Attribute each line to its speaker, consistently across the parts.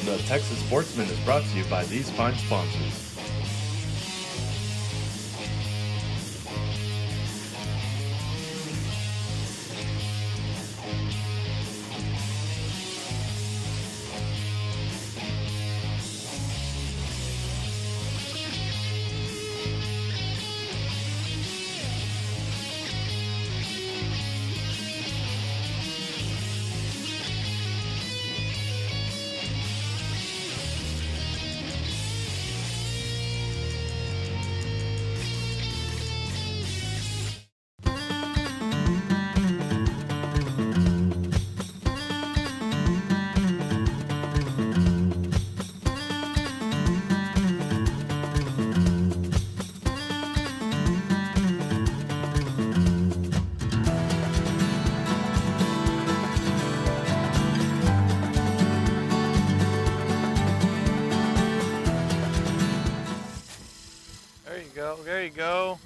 Speaker 1: The Texas Sportsman is brought to you by these fine sponsors.
Speaker 2: There you go.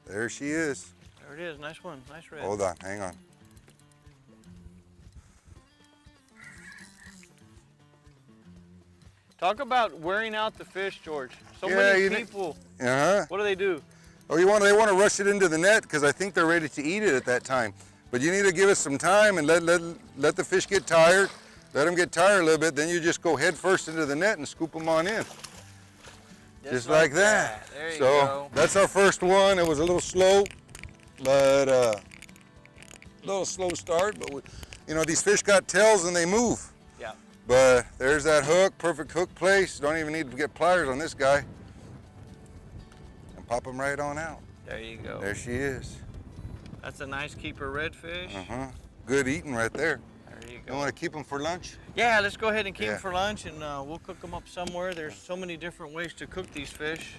Speaker 3: There she is.
Speaker 2: There it is. Nice one. Nice red.
Speaker 3: Hold on, hang on.
Speaker 2: Talk about wearing out the fish, George. So many people. What do they do?
Speaker 3: Oh, they want to rush it into the net because I think they're ready to eat it at that time. But you need to give it some time and let the fish get tired. Let them get tired a little bit, then you just go head first into the net and scoop them on in. Just like that.
Speaker 2: There you go.
Speaker 3: That's our first one. It was a little slow, but a little slow start. But you know, these fish got tails and they move.
Speaker 2: Yeah.
Speaker 3: But there's that hook, perfect hook place. Don't even need to get pliers on this guy. And pop them right on out.
Speaker 2: There you go.
Speaker 3: There she is.
Speaker 2: That's a nice keeper redfish.
Speaker 3: Good eating right there.
Speaker 2: There you
Speaker 3: You
Speaker 2: go.
Speaker 3: want to keep them for lunch?
Speaker 2: Yeah, let's go ahead and keep them for lunch, and we'll cook them up somewhere. There's so many different ways to cook these fish,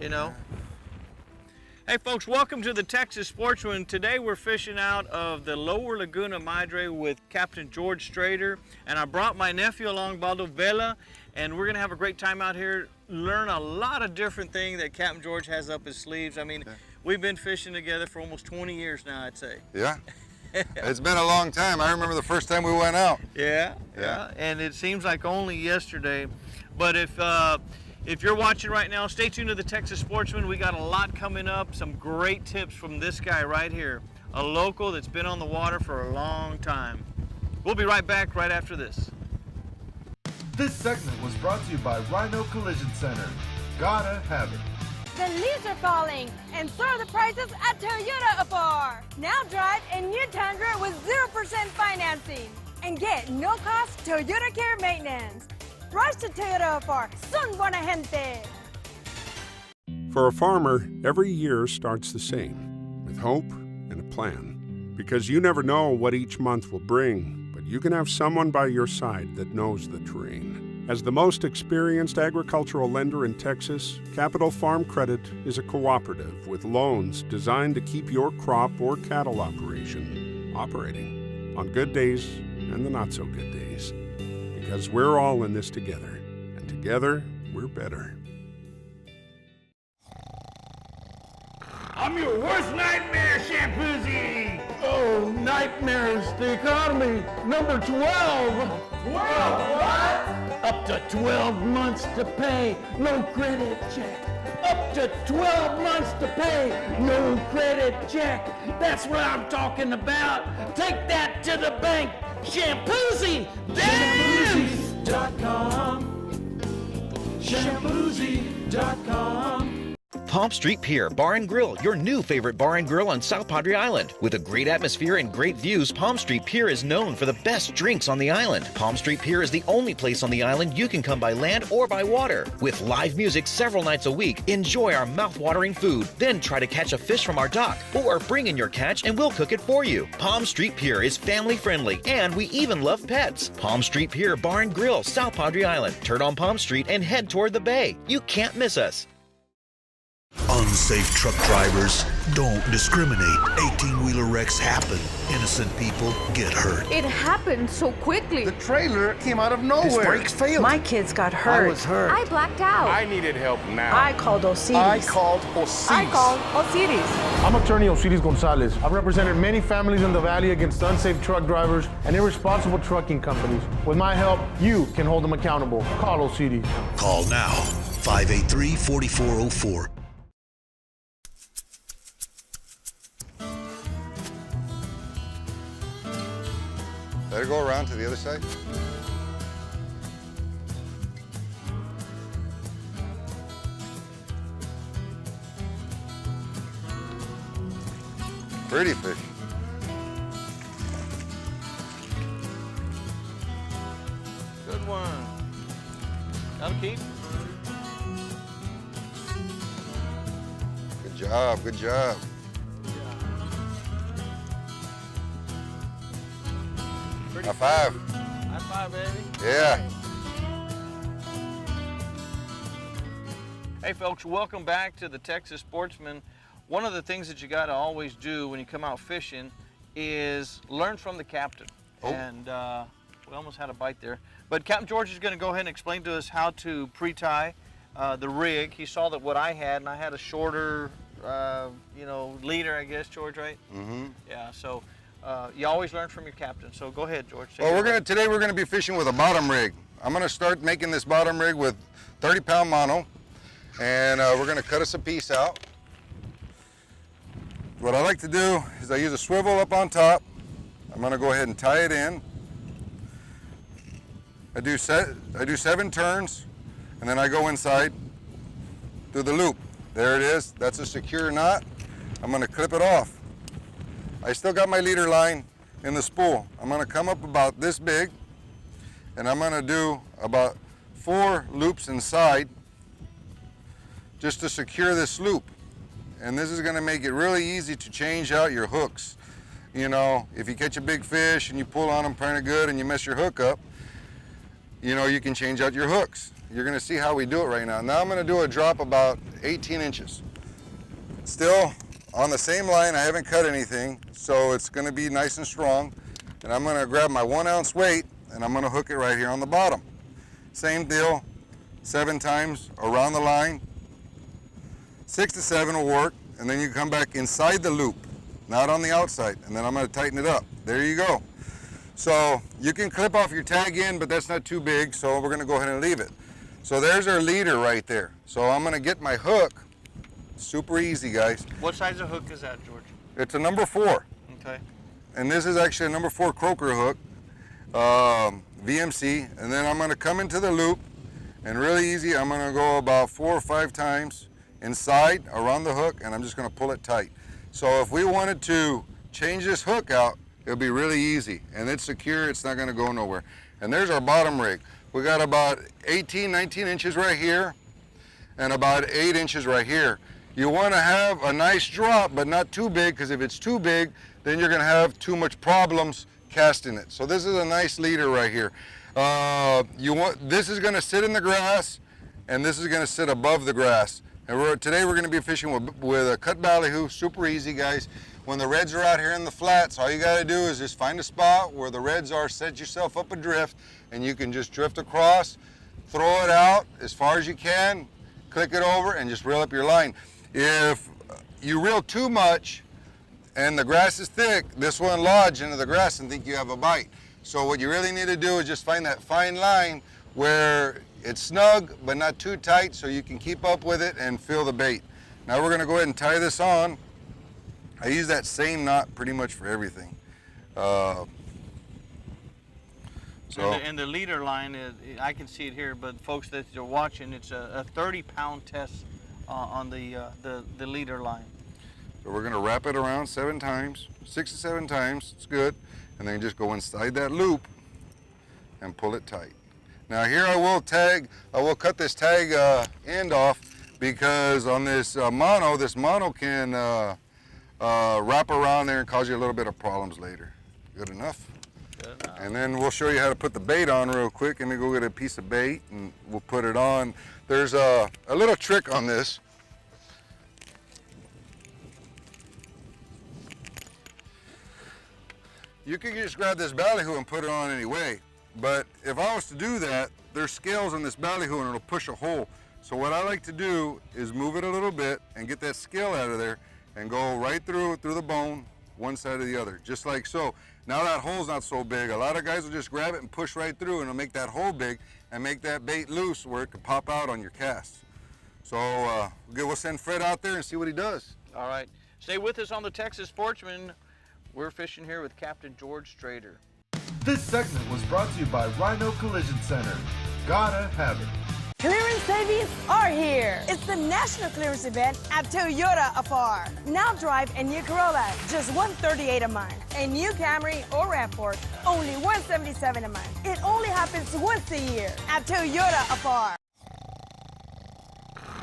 Speaker 2: you know. Hey folks, welcome to the Texas Sportsman. Today we're fishing out of the Lower Laguna Madre with Captain George Strader, and I brought my nephew along, Baldo Vela, and we're gonna have a great time out here, learn a lot of different things that Captain George has up his sleeves. I mean, we've been fishing together for almost 20 years now, I'd say.
Speaker 3: Yeah. It's been a long time. I remember the first time we went out.
Speaker 2: Yeah. And it seems like only yesterday. But if you're watching right now, stay tuned to the Texas Sportsman. We got a lot coming up, some great tips from this guy right here, a local that's been on the water for a long time. We'll be right back right after this.
Speaker 4: This segment was brought to you by Rhino Collision Center. Gotta have it.
Speaker 5: The leaves are falling, and so are the prices at Toyota Afar. Now drive a new Tundra with 0% financing and get no-cost Toyota Care maintenance. Rush to Toyota Afar. Son buena gente.
Speaker 6: For a farmer, every year starts the same, with hope and a plan. Because you never know what each month will bring, but you can have someone by your side that knows the terrain. As the most experienced agricultural lender in Texas, Capital Farm Credit is a cooperative with loans designed to keep your crop or cattle operation operating on good days and the not-so-good days. Because we're all in this together, and together, we're better.
Speaker 7: I'm your worst nightmare, Shampoozy! Oh, nightmares, the economy, number 12! 12 what? Up to 12 months to pay, no credit check. Up to 12 months to pay, no credit check. That's what I'm talking about. Take that to the bank, Shampoozy! Shampoozy.com. Shampoozy.com.
Speaker 8: Palm Street Pier Bar and Grill, your new favorite bar and grill on South Padre Island. With a great atmosphere and great views, Palm Street Pier is known for the best drinks on the island. Palm Street Pier is the only place on the island you can come by land or by water. With live music several nights a week, enjoy our mouth-watering food, then try to catch a fish from our dock, or bring in your catch and we'll cook it for you. Palm Street Pier is family-friendly, and we even love pets. Palm Street Pier Bar and Grill, South Padre Island. Turn on Palm Street and head toward the bay. You can't miss us.
Speaker 9: Unsafe truck drivers don't discriminate. 18-wheeler wrecks happen. Innocent people get hurt.
Speaker 10: It happened so quickly.
Speaker 7: The trailer came out of nowhere.
Speaker 9: His brakes failed.
Speaker 10: My kids got hurt.
Speaker 7: I was hurt.
Speaker 10: I blacked out.
Speaker 7: I needed help now.
Speaker 10: I called Osiris.
Speaker 7: I called Osiris.
Speaker 10: I called Osiris.
Speaker 4: I'm attorney Osiris Gonzalez. I've represented many families in the Valley against unsafe truck drivers and irresponsible trucking companies. With my help, you can hold them accountable. Call Osiris.
Speaker 9: Call now. 583-4404.
Speaker 3: Let it go around to the other side. Pretty fish.
Speaker 2: Good one. That'll keep.
Speaker 3: Good job, good job. High five.
Speaker 2: High five, baby.
Speaker 3: Yeah.
Speaker 2: Hey folks, welcome back to the Texas Sportsman. One of the things that you got to always do when you come out fishing is learn from the captain.
Speaker 3: Oh.
Speaker 2: And we almost had a bite there. But Captain George is going to go ahead and explain to us how to pre-tie the rig. He saw that what I had, and I had a shorter, leader, I guess, George, right?
Speaker 3: Mm-hmm.
Speaker 2: Yeah, so you always learn from your captain. So go ahead, George.
Speaker 3: Well, today we're gonna be fishing with a bottom rig. I'm gonna start making this bottom rig with 30-pound mono, and we're gonna cut us a piece out. What I like to do is I use a swivel up on top. I'm gonna go ahead and tie it in. I do 7 turns, and then I go inside through the loop. There it is. That's a secure knot. I'm gonna clip it off. I still got my leader line in the spool. I'm gonna come up about this big, and I'm gonna do about 4 loops inside just to secure this loop. And this is gonna make it really easy to change out your hooks. You know, if you catch a big fish and you pull on them pretty good and you mess your hook up, you know, you can change out your hooks. You're gonna see how we do it right now. Now I'm gonna do a drop about 18 inches. Still on the same line, I haven't cut anything, so it's gonna be nice and strong. And I'm gonna grab my 1 ounce weight and I'm gonna hook it right here on the bottom. Same deal, 7 times around the line. 6 to 7 will work, and then you come back inside the loop, not on the outside, and then I'm gonna tighten it up. There you go. So you can clip off your tag in, but that's not too big, so we're gonna go ahead and leave it. So there's our leader right there. So I'm gonna get my hook. Super easy, guys.
Speaker 2: What size of hook is that, George?
Speaker 3: It's a number 4.
Speaker 2: Okay.
Speaker 3: And this is actually a number 4 croaker hook, VMC. And then I'm gonna come into the loop, and really easy, I'm gonna go about 4 or 5 times inside around the hook, and I'm just gonna pull it tight. So if we wanted to change this hook out, it'll be really easy, and it's secure, it's not gonna go nowhere. And there's our bottom rig. We got about 18, 19 inches right here, and about 8 inches right here. You wanna have a nice drop, but not too big, because if it's too big, then you're gonna have too much problems casting it. So this is a nice leader right here. This is gonna sit in the grass, and this is gonna sit above the grass. And today we're gonna be fishing with a cut ballyhoo, super easy, guys. When the reds are out here in the flats, all you gotta do is just find a spot where the reds are, set yourself up a drift, and you can just drift across, throw it out as far as you can, click it over, and just reel up your line. If you reel too much and the grass is thick, this will lodge into the grass and think you have a bite. So what you really need to do is just find that fine line where it's snug but not too tight, so you can keep up with it and feel the bait. Now we're gonna go ahead and tie this on. I use that same knot pretty much for everything.
Speaker 2: And the leader line, I can see it here, but folks that are watching, it's a 30-pound test on the leader line.
Speaker 3: So we're gonna wrap it around 7 times, 6 to 7 times, it's good. And then just go inside that loop and pull it tight. Now here I will cut this tag end off, because on this mono can wrap around there and cause you a little bit of problems later. Good enough?
Speaker 2: Good enough.
Speaker 3: And then we'll show you how to put the bait on real quick. Let me go get a piece of bait and we'll put it on. There's a little trick on this. you could just grab this ballyhoo and put it on anyway. But if I was to do that, there's scales on this ballyhoo and it'll push a hole. So what I like to do is move it a little bit and get that scale out of there and go right through the bone, one side or the other, just like so. Now that hole's not so big. A lot of guys will just grab it and push right through and it'll make that hole big and make that bait loose where it can pop out on your cast. So we'll send Fred out there and see what he does.
Speaker 2: All right. Stay with us on the Texas Sportsman. We're fishing here with Captain George Strader.
Speaker 1: This segment was brought to you by Rhino Collision Center. Gotta have it.
Speaker 5: Clearance savings are here. It's the national clearance event at Toyota Afar. Now drive a new Corolla, just $138 a month. A new Camry or RAV4, only $177 a month. It only happens once a year at Toyota Afar.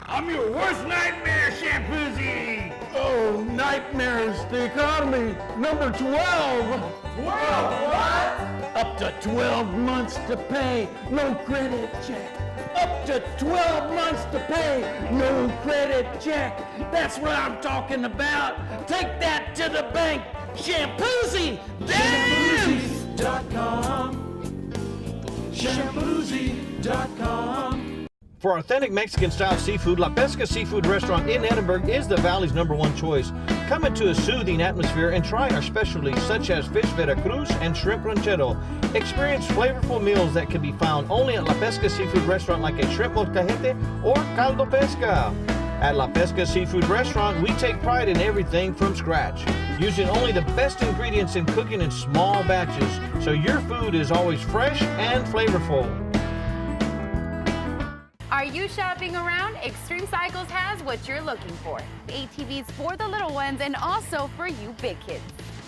Speaker 7: I'm your worst nightmare, Shampoozy! Oh, nightmares, the economy, number 12! 12 what? Up to 12 months to pay, no credit check. Up to 12 months to pay, no credit check. That's what I'm talking about. Take that to the bank, Shampoozy! Dance! Shampoozy.com. Shampoozy.com.
Speaker 2: For authentic Mexican-style seafood, La Pesca Seafood Restaurant in Edinburgh is the Valley's #1 choice. Come into a soothing atmosphere and try our specialties such as fish Veracruz and shrimp ranchero. Experience flavorful meals that can be found only at La Pesca Seafood Restaurant, like a shrimp molcajete or caldo pesca. At La Pesca Seafood Restaurant, we take pride in everything from scratch, using only the best ingredients in cooking in small batches, so your food is always fresh and flavorful.
Speaker 11: Are you shopping around? Extreme Cycles has what you're looking for. ATVs for the little ones and also for you big kids.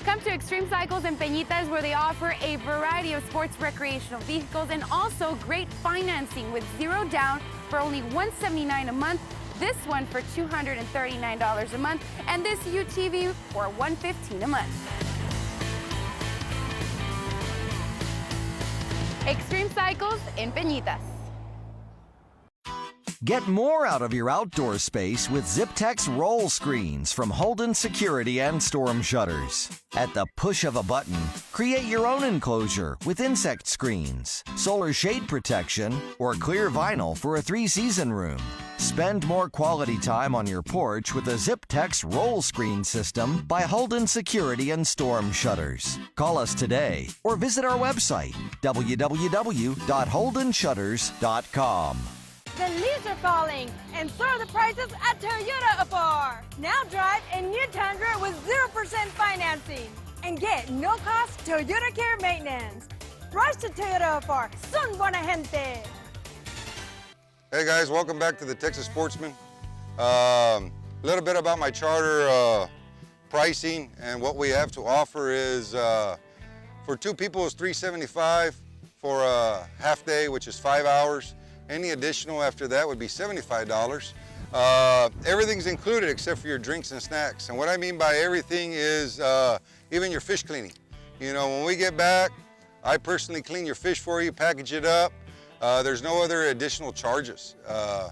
Speaker 11: Come to Extreme Cycles in Peñitas, where they offer a variety of sports recreational vehicles and also great financing with zero down for only $179 a month. This one for $239 a month, and this UTV for $115 a month. Extreme Cycles in Peñitas.
Speaker 12: Get more out of your outdoor space with Ziptex roll screens from Holden Security and Storm Shutters. At the push of a button, create your own enclosure with insect screens, solar shade protection, or clear vinyl for a 3-season room. Spend more quality time on your porch with a Ziptex roll screen system by Holden Security and Storm Shutters. Call us today or visit our website, www.holdenshutters.com.
Speaker 5: The leaves are falling, and so are the prices at Toyota Afar. Now drive a new Tundra with 0% financing and get no-cost Toyota Care maintenance. Rush to Toyota Afar. Son buena gente.
Speaker 3: Hey guys, welcome back to the Texas Sportsman. A little bit about my charter pricing, and what we have to offer is for 2 people is $375 for a half day, which is 5 hours. Any additional after that would be $75. Everything's included except for your drinks and snacks. And what I mean by everything is even your fish cleaning. You know, when we get back, I personally clean your fish for you, package it up. There's no other additional charges. A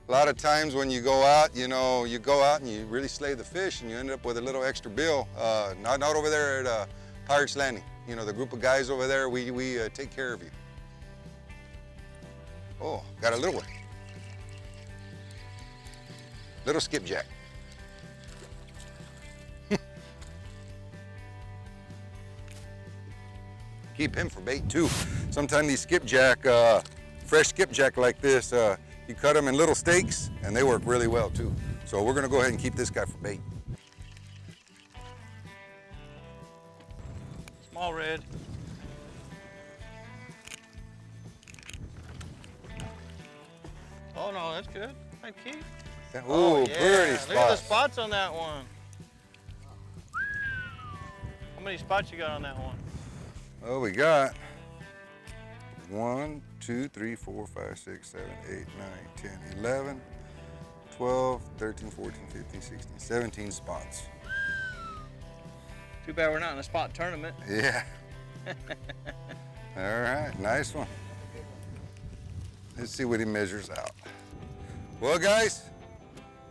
Speaker 3: lot of times when you go out, you know, you go out and you really slay the fish and you end up with a little extra bill. Not over there at Pirates Landing. You know, the group of guys over there, we take care of you. Oh, got a little one. Little skipjack. Keep him for bait too. Sometimes these skipjack, fresh skipjack like this, you cut them in little steaks and they work really well too. So we're gonna go ahead and keep this guy for bait.
Speaker 2: Small red. Oh no, that's good. Thank you.
Speaker 3: Oh, yeah. Pretty spots.
Speaker 2: Look at the spots on that one. How many spots you got on that one?
Speaker 3: Oh, we got 1, 2, 3, 4, 5, 6, 7, 8, 9, 10, 11, 12, 13, 14, 15, 16, 17 spots.
Speaker 2: Too bad we're not in a spot tournament.
Speaker 3: Yeah. All right, nice one. Let's see what he measures out. Well, guys,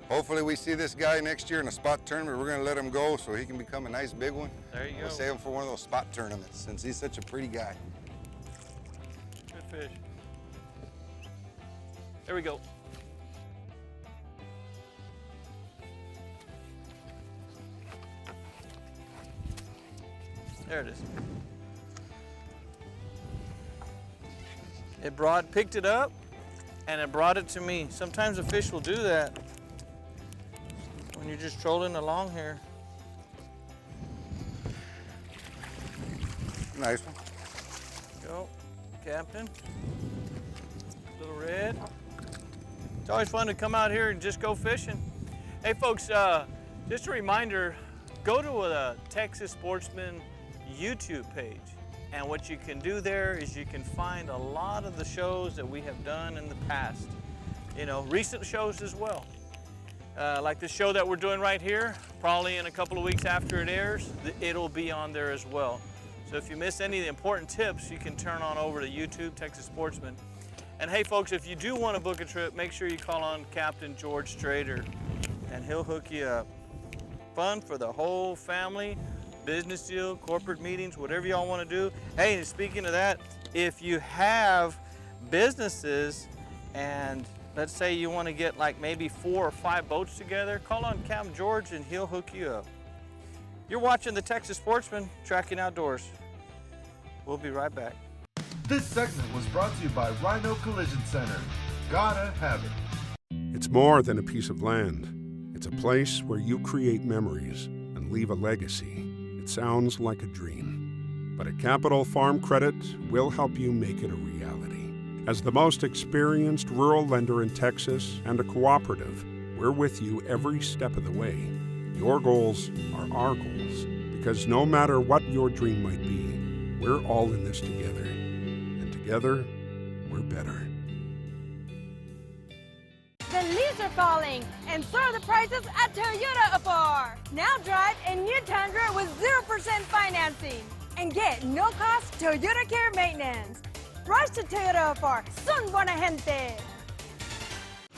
Speaker 3: Hopefully we see this guy next year in a spot tournament. We're going to let him go so he can become a nice big one.
Speaker 2: There you go.
Speaker 3: We'll save him for one of those spot tournaments since he's such a pretty guy.
Speaker 2: Good fish. There we go. There it is. It picked it up, and it brought it to me. Sometimes a fish will do that when you're just trolling along here.
Speaker 3: Nice one.
Speaker 2: Go, Captain. Little red. It's always fun to come out here and just go fishing. Hey folks, just a reminder, go to the Texas Sportsman YouTube page. And what you can do there is you can find a lot of the shows that we have done in the past. You know, recent shows as well. Like the show that we're doing right here, probably in a couple of weeks after it airs, it'll be on there as well. So if you miss any of the important tips, you can turn on over to YouTube, Texas Sportsman. And hey folks, if you do want to book a trip, make sure you call on Captain George Strader and he'll hook you up. Fun for the whole family. Business deal, corporate meetings, whatever y'all want to do. Hey, and speaking of that, if you have businesses and let's say you want to get like maybe 4 or 5 boats together, call on Captain George and he'll hook you up. You're watching the Texas Sportsman, Tracking Outdoors. We'll be right back.
Speaker 1: This segment was brought to you by Rhino Collision Center. Gotta have it.
Speaker 6: It's more than a piece of land. It's a place where you create memories and leave a legacy. It sounds like a dream, but a Capital Farm Credit will help you make it a reality. As the most experienced rural lender in Texas and a cooperative, we're with you every step of the way. Your goals are our goals, because no matter what your dream might be, we're all in this together. And together, we're better.
Speaker 5: The leaves are falling, and so are the prices at Toyota Afar. Now drive a new Tundra with 0% financing and get no-cost Toyota Care maintenance. Rush to Toyota Afar, son buena gente.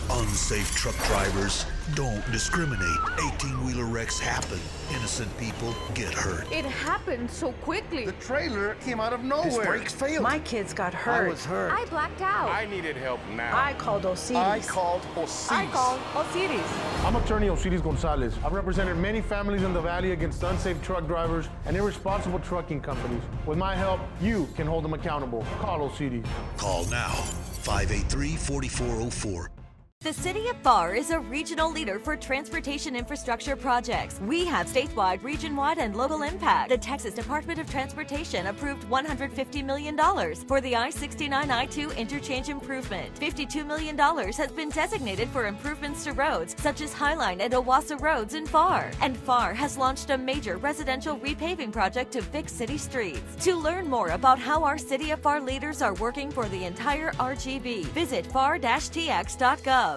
Speaker 9: Unsafe truck drivers don't discriminate. 18-wheeler wrecks happen. Innocent people get hurt.
Speaker 10: It happened so quickly.
Speaker 7: The trailer came out of nowhere.
Speaker 13: His brakes failed.
Speaker 10: My kids got hurt.
Speaker 13: I was hurt.
Speaker 11: I blacked out.
Speaker 13: I needed help now.
Speaker 10: I called Osiris.
Speaker 13: I called Osiris.
Speaker 10: I called Osiris.
Speaker 4: I'm Attorney Osiris Gonzalez. I've represented many families in the Valley against unsafe truck drivers and irresponsible trucking companies. With my help, you can hold them accountable. Call Osiris.
Speaker 9: Call now, 583-4404.
Speaker 14: The City of Pharr is a regional leader for transportation infrastructure projects. We have statewide, region-wide, and local impact. The Texas Department of Transportation approved $150 million for the I-69-I-2 interchange improvement. $52 million has been designated for improvements to roads such as Highline and Owasso roads in Pharr. And Pharr has launched a major residential repaving project to fix city streets. To learn more about how our City of Pharr leaders are working for the entire RGV, visit pharr-tx.gov.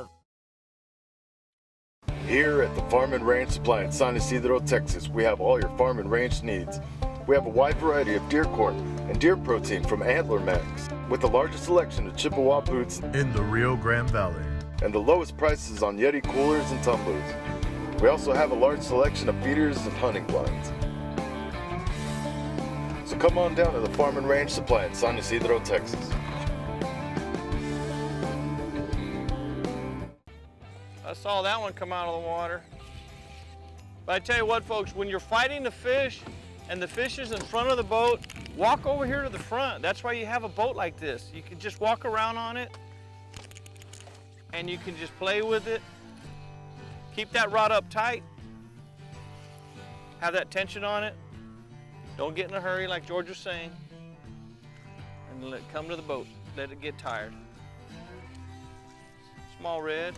Speaker 15: Here at the Farm and Ranch Supply in San Isidro, Texas, we have all your farm and ranch needs. We have a wide variety of deer corn and deer protein from Antler Max, with the largest selection of Chippewa boots
Speaker 16: in the Rio Grande Valley,
Speaker 15: and the lowest prices on Yeti coolers and tumblers. We also have a large selection of feeders and hunting blinds. So come on down to the Farm and Ranch Supply in San Isidro, Texas.
Speaker 2: I saw that one come out of the water. But I tell you what, folks, when you're fighting the fish and the fish is in front of the boat, walk over here to the front. That's why you have a boat like this. You can just walk around on it and you can just play with it. Keep that rod up tight. Have that tension on it. Don't get in a hurry like George was saying. And let it come to the boat. Let it get tired. Small red.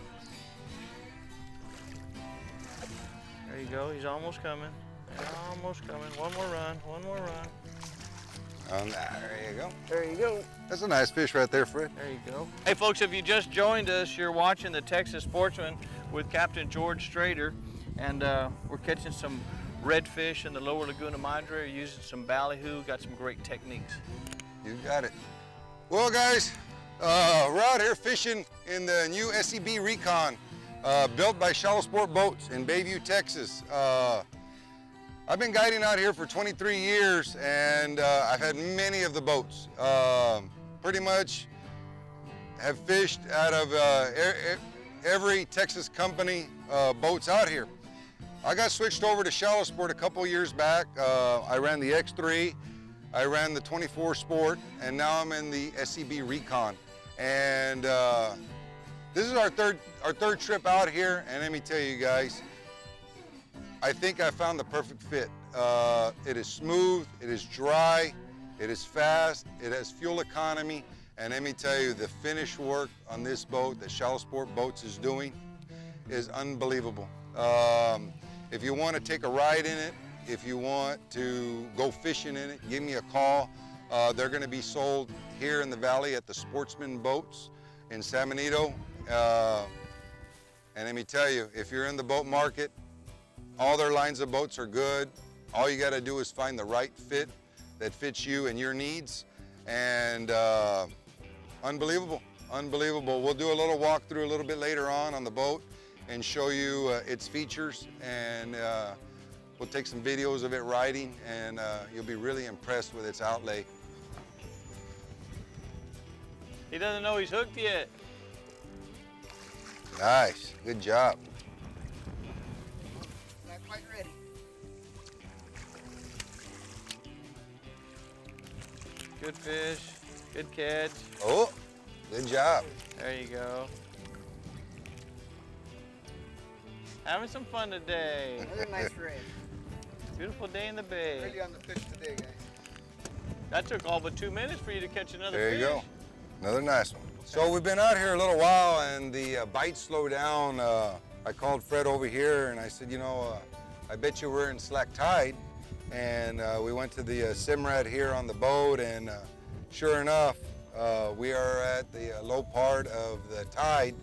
Speaker 2: There you go, he's almost coming. Almost coming. One more run, one more run.
Speaker 3: There you go.
Speaker 2: There you go.
Speaker 3: That's a nice fish right there, Fred.
Speaker 2: There you go. Hey folks, if you just joined us, you're watching the Texas Sportsman with Captain George Strader. And we're catching some redfish in the lower Laguna Madre. We're using some ballyhoo, got some great techniques.
Speaker 3: You got it. Well guys, we're out here fishing in the new SEB Recon built by Shallow Sport Boats in Bayview, Texas. I've been guiding out here for 23 years, and I've had many of the boats. Pretty much have fished out of every Texas company boats out here. I got switched over to Shallow Sport a couple years back. I ran the X3, I ran the 24 Sport, and now I'm in the SCB Recon. And this is our third trip out here, and let me tell you guys, I think I found the perfect fit. It is smooth, it is dry, it is fast, it has fuel economy, and let me tell you, the finish work on this boat that Shallow Sport Boats is doing is unbelievable. If you want to take a ride in it, if you want to go fishing in it, give me a call. They're going to be sold here in the valley at the Sportsman Boats in San Benito. And let me tell you, if you're in the boat market, all their lines of boats are good. All you got to do is find the right fit that fits you and your needs. And unbelievable, unbelievable. We'll do a little walkthrough a little bit later on the boat and show you its features, and we'll take some videos of it riding, and you'll be really impressed with its outlay.
Speaker 2: He doesn't know he's hooked yet.
Speaker 3: Nice, good job.
Speaker 16: Not quite ready.
Speaker 2: Good fish, good catch.
Speaker 3: Oh, good job.
Speaker 2: There you go. Having some fun today.
Speaker 16: Another nice rig.
Speaker 2: Beautiful day in the bay.
Speaker 16: Really on the fish today, guys.
Speaker 2: That took all but 2 minutes for you to catch another
Speaker 3: There
Speaker 2: fish.
Speaker 3: you go. Another nice one. So we've been out here a little while, and the bites slowed down. I called Fred over here, and I said, you know, I bet you we're in slack tide. And we went to the Simrad here on the boat, and sure enough, we are at the low part of the tide,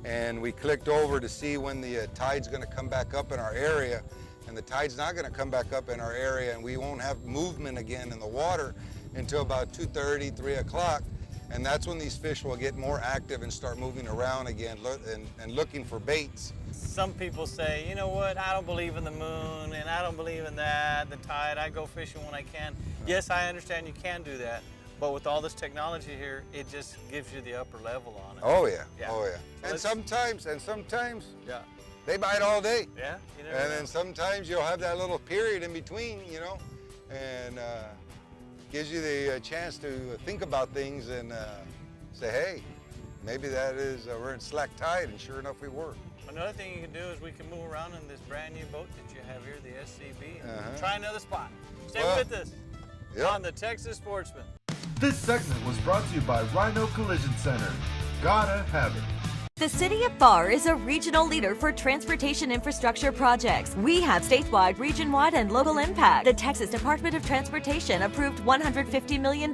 Speaker 3: and we clicked over to see when the tide's going to come back up in our area, and the tide's not going to come back up in our area, and we won't have movement again in the water until about 2:30, 3 o'clock, and that's when these fish will get more active and start moving around again and looking for baits.
Speaker 2: Some people say, you know what, I don't believe in the moon, and I don't believe in that, the tide, I go fishing when I can. Yes, I understand you can do that, but with all this technology here, it just gives you the upper level on it.
Speaker 3: Oh yeah,
Speaker 2: yeah.
Speaker 3: oh yeah.
Speaker 2: So
Speaker 3: And sometimes,
Speaker 2: yeah,
Speaker 3: they bite all day.
Speaker 2: Yeah, you never
Speaker 3: and
Speaker 2: know.
Speaker 3: then sometimes you'll have that little period in between, you know, and gives you the chance to think about things and say, hey, maybe that is, we're in slack tide, and sure enough we were.
Speaker 2: Another thing you can do is we can move around in this brand new boat that you have here, the SCB, and
Speaker 3: Uh-huh.
Speaker 2: try another spot. Stay
Speaker 3: Well,
Speaker 2: with us
Speaker 3: yep.
Speaker 2: on the Texas Sportsman.
Speaker 1: This segment was brought to you by Rhino Collision Center. Gotta have it.
Speaker 14: The City of Pharr is a regional leader for transportation infrastructure projects. We have statewide, region-wide, and local impact. The Texas Department of Transportation approved $150 million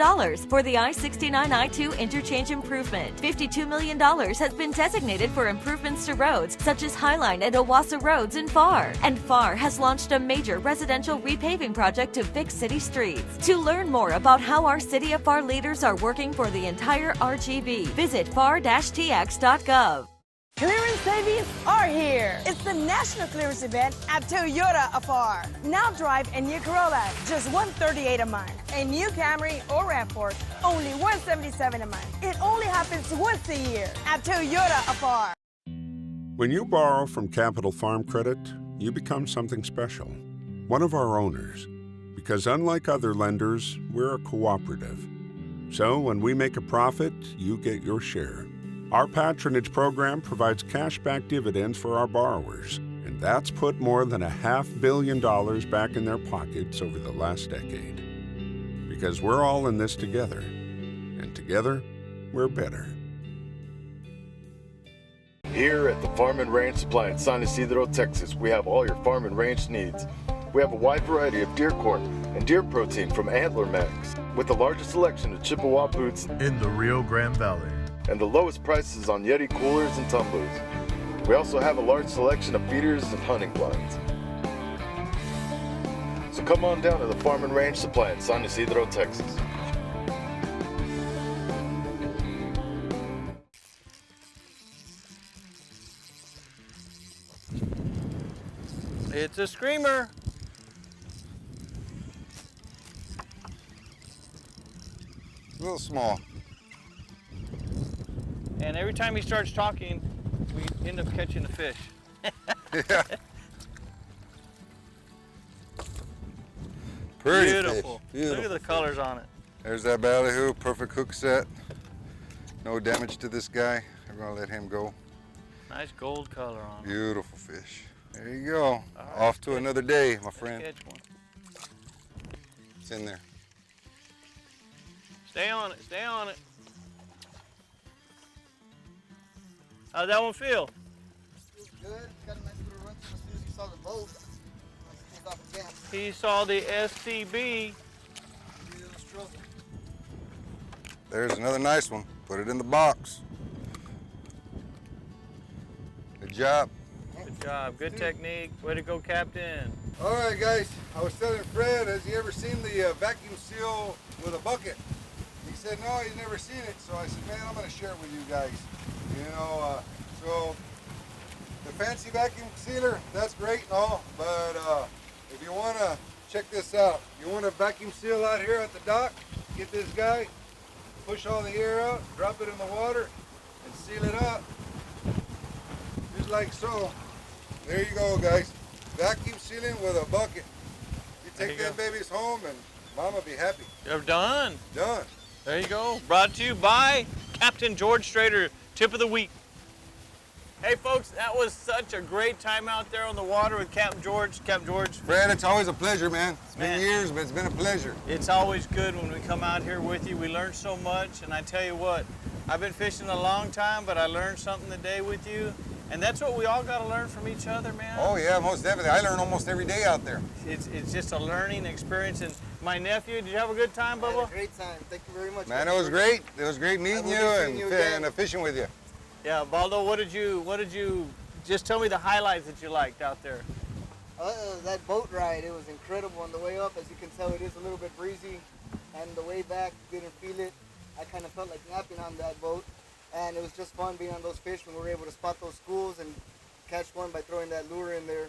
Speaker 14: for the I-69-I-2 interchange improvement. $52 million has been designated for improvements to roads such as Highline and Owasso roads in Pharr. And Pharr has launched a major residential repaving project to fix city streets. To learn more about how our City of Pharr leaders are working for the entire RGV, visit pharr-tx.gov.
Speaker 5: Clearance savings are here. It's the national clearance event at Toyota of Pharr. Now drive a new Corolla, just $138 a month. A new Camry or RAV4, only $177 a month. It only happens once a year at Toyota of Pharr.
Speaker 6: When you borrow from Capital Farm Credit, you become something special. One of our owners. Because unlike other lenders, we're a cooperative. So when we make a profit, you get your share. Our patronage program provides cash-back dividends for our borrowers, and that's put more than $500 million back in their pockets over the last decade. Because we're all in this together, and together, we're better.
Speaker 15: Here at the Farm and Ranch Supply in San Isidro, Texas, we have all your farm and ranch needs. We have a wide variety of deer corn and deer protein from Antler Max, with the largest selection of Chippewa boots
Speaker 1: in the Rio Grande Valley,
Speaker 15: and the lowest prices on Yeti coolers and tumblers. We also have a large selection of feeders and hunting blinds. So come on down to the Farm and Ranch Supply in San Isidro, Texas.
Speaker 2: It's a screamer.
Speaker 3: A little small.
Speaker 2: And every time he starts talking, we end up catching the fish.
Speaker 3: Yeah. Pretty
Speaker 2: Beautiful.
Speaker 3: fish. Beautiful.
Speaker 2: Look at the colors on it.
Speaker 3: There's that ballyhoo, perfect hook set. No damage to this guy. I'm gonna let him go.
Speaker 2: Nice gold color on it.
Speaker 3: Beautiful fish. There you go.
Speaker 2: All right,
Speaker 3: Off to another day, my friend.
Speaker 2: Let's catch one.
Speaker 3: It's in there.
Speaker 2: Stay on it, stay on it. How'd that one feel?
Speaker 16: Feels good. Got a nice little run through as soon as he saw the boat. Nice off the gas.
Speaker 2: He saw the STB.
Speaker 3: There's another nice one. Put it in the box. Good job.
Speaker 2: Good job, good technique. Way to go, Captain.
Speaker 3: All right, guys. I was telling Fred, has he ever seen the vacuum seal with a bucket? He said, no, he's never seen it. So I said, man, I'm going to share it with you guys. You know, so the fancy vacuum sealer, that's great and all, but if you want to check this out, you want a vacuum seal out here at the dock, get this guy, push all the air out, drop it in the water, and seal it up, just like so. There you go, guys. Vacuum sealing with a bucket. You take them babies home and Mama be happy.
Speaker 2: You're done.
Speaker 3: Done.
Speaker 2: There you go. Brought to you by Captain George Strader, tip of the week. Hey folks, that was such a great time out there on the water with Captain George. Captain George.
Speaker 3: Fred, it's always a pleasure, man. It's been years, but it's been a pleasure.
Speaker 2: It's always good when we come out here with you. We learn so much, and I tell you what, I've been fishing a long time, but I learned something today with you. And that's what we all got to learn from each other, man.
Speaker 3: Oh yeah, most definitely. I learn almost every day out there.
Speaker 2: It's just a learning experience. And my nephew, did you have a good time, Bubba?
Speaker 16: I had a great time. Thank you very much.
Speaker 3: Man, it was great. It was great meeting you and fishing with you.
Speaker 2: Yeah, Baldo, what did you, just tell me the highlights that you liked out there.
Speaker 16: That boat ride, it was incredible. On the way up, as you can tell, it is a little bit breezy. And the way back, didn't feel it. I kind of felt like napping on that boat. And it was just fun being on those fish when we were able to spot those schools and catch one by throwing that lure in there.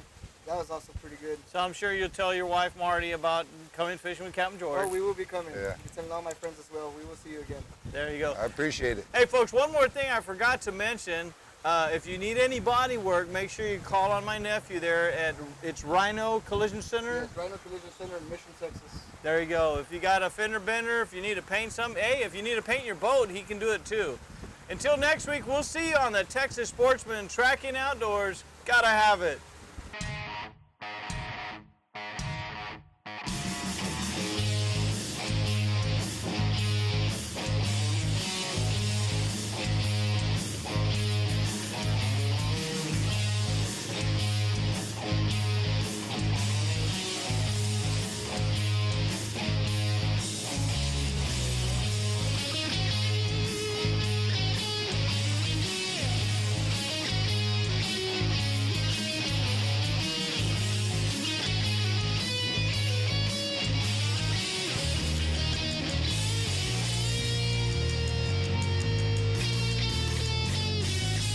Speaker 16: That was also pretty good.
Speaker 2: So I'm sure you'll tell your wife, Marty, about coming fishing with Captain George.
Speaker 16: Oh, we will be coming.
Speaker 3: Yeah.
Speaker 16: I'm telling all my friends as well. We will see you again.
Speaker 2: There you go.
Speaker 3: I appreciate it.
Speaker 2: Hey, folks, one more thing I forgot to mention. If you need any body work, make sure you call on my nephew there at, it's Rhino Collision Center?
Speaker 16: Yes, Rhino Collision Center in Mission, Texas.
Speaker 2: There you go. If you got a fender bender, if you need to paint something, hey, if you need to paint your boat, he can do it too. Until next week, we'll see you on the Texas Sportsman Tracking Outdoors. Gotta have it.